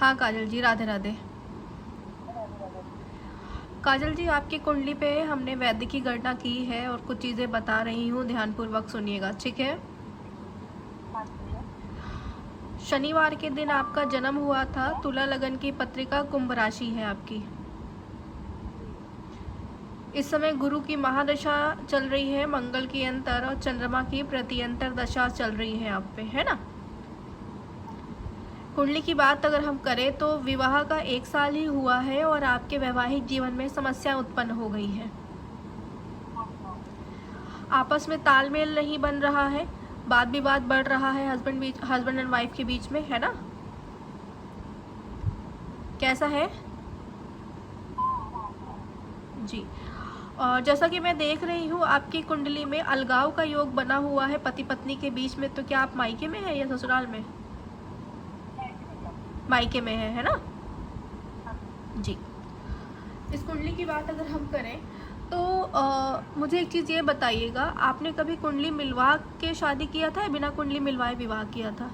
हाँ काजल जी, राधे राधे। काजल जी, आपकी कुंडली पे हमने वैद्य की गणना की है और कुछ चीज़ें बता रही हूँ, ध्यानपूर्वक सुनिएगा, ठीक है। हाँ जी। शनिवार के दिन आपका जन्म हुआ था, तुला लगन की पत्रिका, कुंभ राशि है आपकी। जी। इस समय गुरु की महादशा चल रही है, मंगल की अंतर और चंद्रमा की प्रत्यंतर दशा चल रही है आप पे, है ना। हाँ जी। कुंडली की बात अगर हम करें तो विवाह का 1 साल ही हुआ है और आपके वैवाहिक जीवन में समस्या उत्पन्न हो गई है। हाँ हाँ। आपस में तालमेल नहीं बन रहा है, वाद विवाद बढ़ रहा है हस्बैंड एंड वाइफ के बीच में, है ना। कैसा है हाँ हाँ हाँ। जी। और जैसा कि मैं देख रही हूँ आपकी कुंडली में अलगाव का योग बना हुआ है पति पत्नी के बीच में, तो क्या आप मायके में हैं या ससुराल में। मैं ही मतलब। मायके में है ना। हाँ जी। जी। इस कुंडली की बात अगर हम करें तो मुझे एक चीज़ ये बताइएगा, आपने कभी कुंडली मिलवा के शादी किया था या बिना कुंडली मिलवाए विवाह किया था।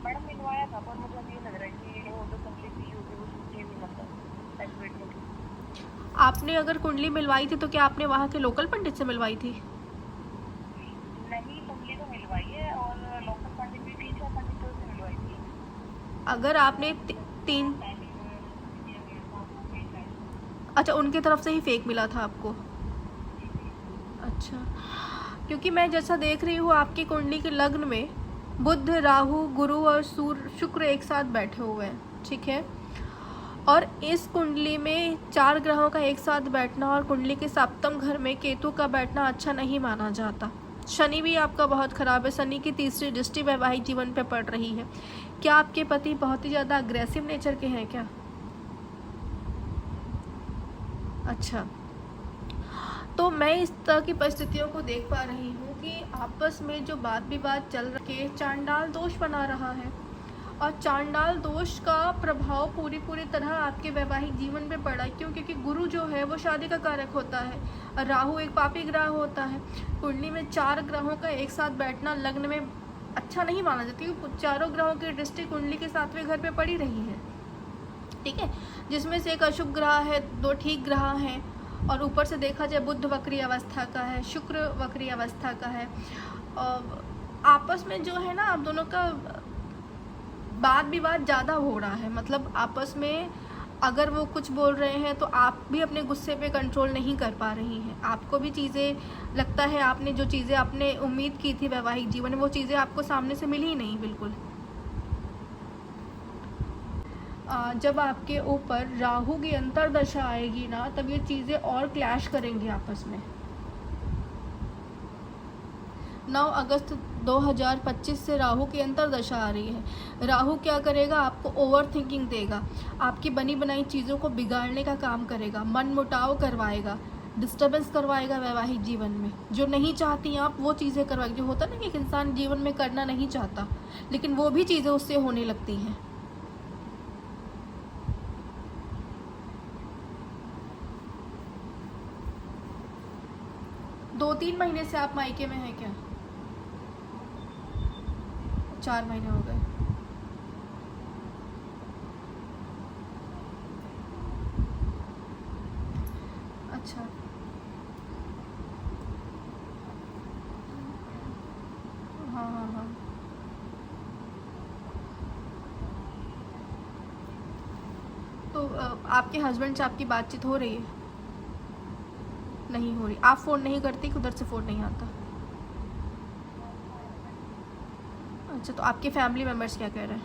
मैडम मिलवाया था, पर मतलब ये लग रहा है कि वो जो तकलीफ हुई होगी वो छुट्टी हुई, मतलब एक्यूरेट होगी। आपने अगर कुंडली मिलवाई थी तो क्या आपने वहाँ के लोकल पंडित से मिलवाई थी। नहीं, कुंडली तो मिलवाई है और लोकल पंडित भी 3-4 पंडितों से मिलवाई थी। अगर आपने तीन, टाइमिंग इंडिया में था वो भी शायद। अच्छा उनकी तरफ से ही फेक मिला था आपको। जी जी। अच्छा, क्योंकि मैं जैसा देख रही हूँ आपकी कुंडली के लग्न में बुध, राहु, गुरु और सूर्य, शुक्र एक साथ बैठे हुए हैं, ठीक है। और इस कुंडली में 4 ग्रहों का एक साथ बैठना और कुंडली के सप्तम घर में केतु का बैठना अच्छा नहीं माना जाता। शनि भी आपका बहुत खराब है, शनि की तीसरी दृष्टि वैवाहिक जीवन पे पड़ रही है। क्या आपके पति बहुत ही ज़्यादा अग्रेसिव नेचर के हैं क्या। अच्छा, तो मैं इस तरह की परिस्थितियों को देख पा रही हूँ कि आपस में जो वाद विवाद चल रहे, चांडाल दोष बना रहा है और चांडाल दोष का प्रभाव पूरी तरह आपके वैवाहिक जीवन पे पड़ा है। क्यों, क्योंकि गुरु जो है वो शादी का कारक होता है और राहु एक पापी ग्रह होता है। कुंडली में 4 ग्रहों का एक साथ बैठना लग्न में अच्छा नहीं माना जाता, क्योंकि चारों ग्रहों की दृष्टि कुंडली के 7वें घर पे पड़ी रही है, ठीक है। जिसमें से एक अशुभ ग्रह है, 2 ठीक ग्रह हैं और ऊपर से देखा जाए बुध वक्री अवस्था का है, शुक्र वक्री अवस्था का है। और आपस में जो है ना आप दोनों का वाद विवाद ज़्यादा हो रहा है, मतलब आपस में अगर वो कुछ बोल रहे हैं तो आप भी अपने गुस्से पे कंट्रोल नहीं कर पा रही हैं। आपको भी चीज़ें लगता है, आपने जो चीज़ें आपने उम्मीद की थी वैवाहिक जीवन में वो चीज़ें आपको सामने से मिली ही नहीं बिल्कुल। जब आपके ऊपर राहु की अंतर्दशा आएगी ना तब ये चीज़ें और क्लैश करेंगी आपस में। 9 अगस्त 2025 से राहु की अंतर्दशा आ रही है। राहु क्या करेगा, आपको ओवर थिंकिंग देगा, आपकी बनी बनाई चीज़ों को बिगाड़ने का काम करेगा, मन मुटाव करवाएगा, डिस्टर्बेंस करवाएगा वैवाहिक जीवन में। जो नहीं चाहती आप वो चीज़ें करवाएगी। जो होता है ना कि एक इंसान जीवन में करना नहीं चाहता लेकिन वो भी चीज़ें उससे होने लगती हैं। 2-3 महीने से आप मायके में हैं क्या। 4 महीने हो गए। अच्छा, हाँ हाँ हाँ। तो आपके हस्बैंड से आपकी बातचीत हो रही है। नहीं हो रही, आप फ़ोन नहीं करती कि उधर से फ़ोन नहीं आता। अच्छा, तो आपके फैमिली मेम्बर्स क्या कह रहे हैं।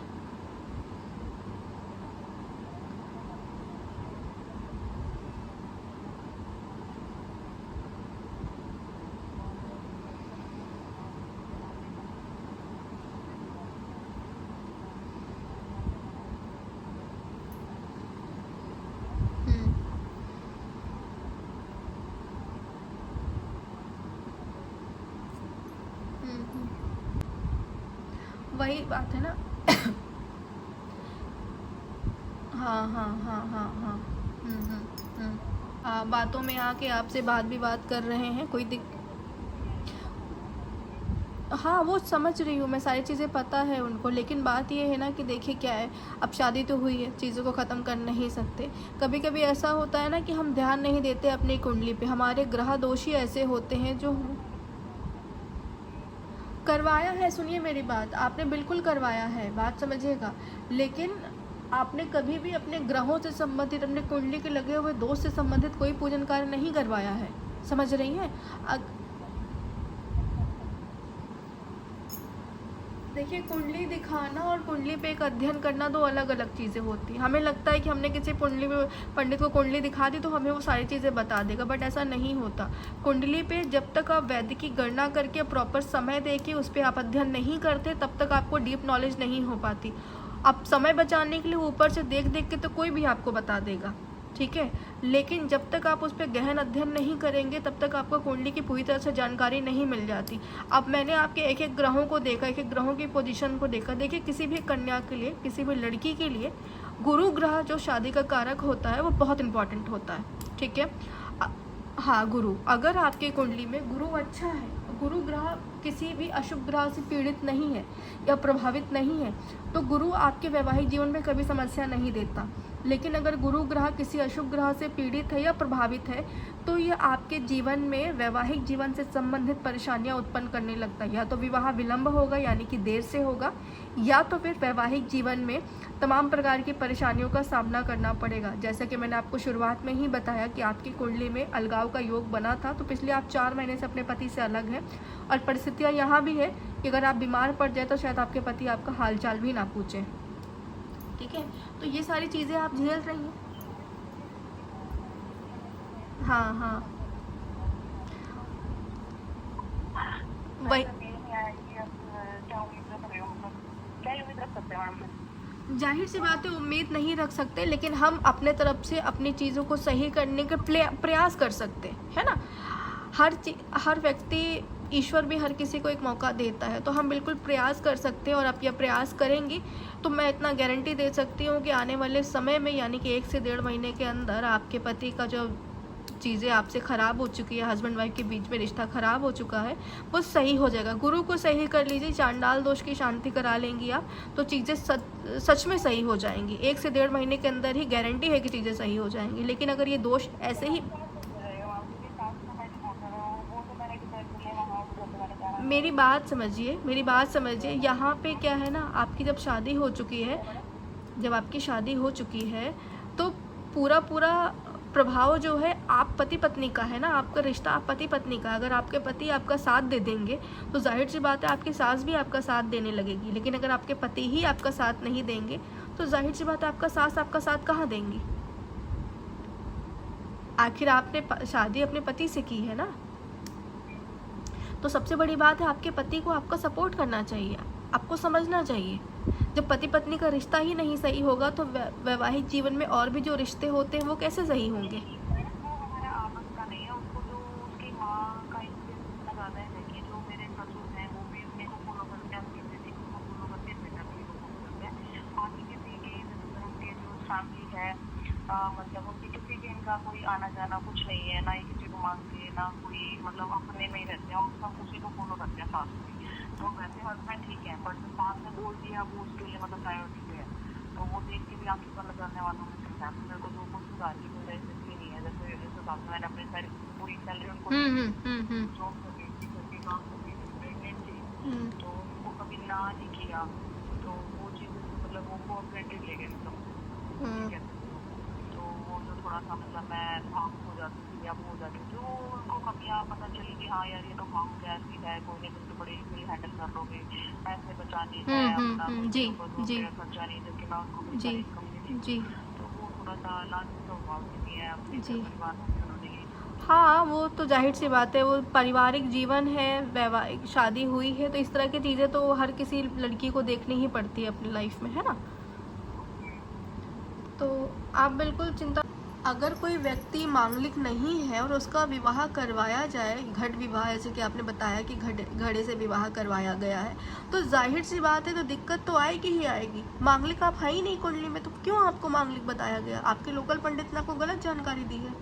हम्म, वही बात है ना। हाँ हाँ हाँ हाँ हाँ। बातों में आके आपसे बात भी बात कर रहे हैं, कोई दिक हाँ, वो समझ रही हूँ मैं, सारी चीज़ें पता है उनको, लेकिन बात ये है ना कि देखिए क्या है, अब शादी तो हुई है, चीज़ों को ख़त्म कर नहीं सकते। कभी-कभी ऐसा होता है ना कि हम ध्यान नहीं देते अपनी कुंडली पे, हमारे ग्रह दोष ही ऐसे होते हैं जो करवाया है। सुनिए मेरी बात, आपने बिल्कुल करवाया है, बात समझिएगा, लेकिन आपने कभी भी अपने ग्रहों से संबंधित, अपने कुंडली के लगे हुए दोष से संबंधित कोई पूजन कार्य नहीं करवाया है, समझ रही हैं? देखिए, कुंडली दिखाना और कुंडली पे एक अध्ययन करना दो अलग अलग चीज़ें होती हैं। हमें लगता है कि हमने किसी कुंडली में पंडित को कुंडली दिखा दी तो हमें वो सारी चीज़ें बता देगा, बट ऐसा नहीं होता। कुंडली पे जब तक आप वैद्य की गणना करके प्रॉपर समय दे के उस पर आप अध्ययन नहीं करते, तब तक आपको डीप नॉलेज नहीं हो पाती। आप समय बचाने के लिए ऊपर से देख देख के तो कोई भी आपको बता देगा, ठीक है, लेकिन जब तक आप उस पर गहन अध्ययन नहीं करेंगे तब तक आपको कुंडली की पूरी तरह से जानकारी नहीं मिल जाती। अब मैंने आपके एक एक ग्रहों को देखा, एक एक ग्रहों की पोजीशन को देखा। देखिए, किसी भी कन्या के लिए, किसी भी लड़की के लिए गुरु ग्रह जो शादी का कारक होता है वो बहुत इंपॉर्टेंट होता है, ठीक है। हाँ, गुरु, अगर आपके कुंडली में गुरु अच्छा है, गुरु ग्रह किसी भी अशुभ ग्रह से पीड़ित नहीं है या प्रभावित नहीं है, तो गुरु आपके वैवाहिक जीवन में कभी समस्या नहीं देता। लेकिन अगर गुरु ग्रह किसी अशुभ ग्रह से पीड़ित है या प्रभावित है, तो ये आपके जीवन में वैवाहिक जीवन से संबंधित परेशानियां उत्पन्न करने लगता है। या तो विवाह विलंब होगा, यानी कि देर से होगा, या तो फिर वैवाहिक जीवन में तमाम प्रकार की परेशानियों का सामना करना पड़ेगा। जैसा कि मैंने आपको शुरुआत में ही बताया कि आपकी कुंडली में अलगाव का योग बना था, तो पिछले आप 4 महीने से अपने पति से अलग हैं, और परिस्थितियाँ यहाँ भी है कि अगर आप बीमार पड़ जाए तो शायद आपके पति आपका हालचाल भी ना पूछें, ठीक है। तो ये सारी चीज़ें आप झेल रही हैं। हाँ हाँ, वही, जाहिर सी बात है उम्मीद नहीं रख सकते, लेकिन हम अपने तरफ से अपनी चीज़ों को सही करने का प्रयास कर सकते हैं ना। हर व्यक्ति, ईश्वर भी हर किसी को एक मौका देता है, तो हम बिल्कुल प्रयास कर सकते हैं, और आप यह प्रयास करेंगी तो मैं इतना गारंटी दे सकती हूँ कि आने वाले समय में, यानी कि 1 से 1.5 महीने के अंदर, आपके पति का जो चीज़ें आपसे ख़राब हो चुकी है, हस्बैंड वाइफ के बीच में रिश्ता ख़राब हो चुका है, वो सही हो जाएगा। गुरु को सही कर लीजिए, चांडाल दोष की शांति करा लेंगी आप, तो चीज़ें सच में सही हो जाएंगी। 1 से 1.5 महीने के अंदर ही गारंटी है कि चीज़ें सही हो जाएंगी। लेकिन अगर ये दोष ऐसे ही, मेरी बात समझिए, यहाँ पे क्या है ना, आपकी जब शादी हो चुकी है, जब आपकी शादी हो चुकी है, तो पूरा प्रभाव जो है आप पति पत्नी का है ना, आपका रिश्ता आप पति पत्नी का। अगर आपके पति आपका साथ दे देंगे तो जाहिर सी बात है आपकी सास भी आपका साथ देने लगेगी। लेकिन अगर आपके पति ही आपका साथ नहीं देंगे तो जाहिर सी बात है आपका सास आपका साथ कहाँ देंगी। आखिर आपने शादी अपने पति से की है ना, तो सबसे बड़ी बात है आपके पति को आपका सपोर्ट करना चाहिए, आपको समझना चाहिए। जब पति पत्नी का रिश्ता ही नहीं सही होगा तो वैवाहिक जीवन में और भी जो रिश्ते होते हैं वो कैसे सही होंगे। हमारा आपस का नहीं है, उसको जो उसकी माँ का इंफ्लुएंस इतना ज़्यादा है कि जो मेरे ससुर हैं वो भी मेरे को फॉलो करते हैं, अपनी बेटी को फॉलो करते हैं, बेटा भी को फॉलो करते हैं। बाकी किसी के उनके जो फैमिली है, मतलब उनकी किसी के इनका कोई आना जाना कुछ नहीं है, ना ही किसी को मांगते हैं, ना कोई, मतलब अपने में ही रहते हैं, सब उसी को फॉलो करते हैं सास में। तो वैसे हस्बैंड ठीक है, बट सास ने बोल दिया वो उसके लिए मतलब प्रायोरिटी है, तो वो देख के भी आपकी पता करने वालों में से मेरे को जो कुछ सुधार की कोई रेसिपी नहीं है। जैसे सास में मैंने अपनी सारी पूरी सैलरी उनको जॉब कर रही थी, घर के काम कर रही थी, प्रेगनेंट थी, तो उनको कभी ना नहीं किया, तो वो चीज़ मतलब वो कोऑपरेटिव ले गए, मतलब ठीक है। तो वो जो थोड़ा सा मतलब मैं भावुक हो जाती थी या वो हो जाती थी, जो उनको कमियाँ पता चली कि हाँ यार ये तो भावुक ऐसी है, कोई नहीं, तुम तो बड़ी इजली हैंडल कर लोगे, पैसे बचाने है अपना खर्चा नहीं, जबकि मैं उनको भी सारी कमी दी, तो वो थोड़ा सा लालची स्वभाव की है अपने परिवार में उन्होंने ये। हाँ, वो तो जाहिर सी बात है, वो पारिवारिक जीवन है, वैवाहिक शादी हुई है, तो इस तरह की चीज़ें तो हर किसी लड़की को देखनी ही पड़ती है अपनी लाइफ में, है ना। तो आप बिल्कुल चिंता, अगर कोई व्यक्ति मांगलिक नहीं है और उसका विवाह करवाया जाए, घट विवाह, जैसे कि आपने बताया कि घड़े से विवाह करवाया गया है, तो जाहिर सी बात है तो दिक्कत तो आएगी ही आएगी। मांगलिक आप है ही नहीं कुंडली में, तो क्यों आपको मांगलिक बताया गया। आपके लोकल पंडित ने आपको गलत जानकारी दी है।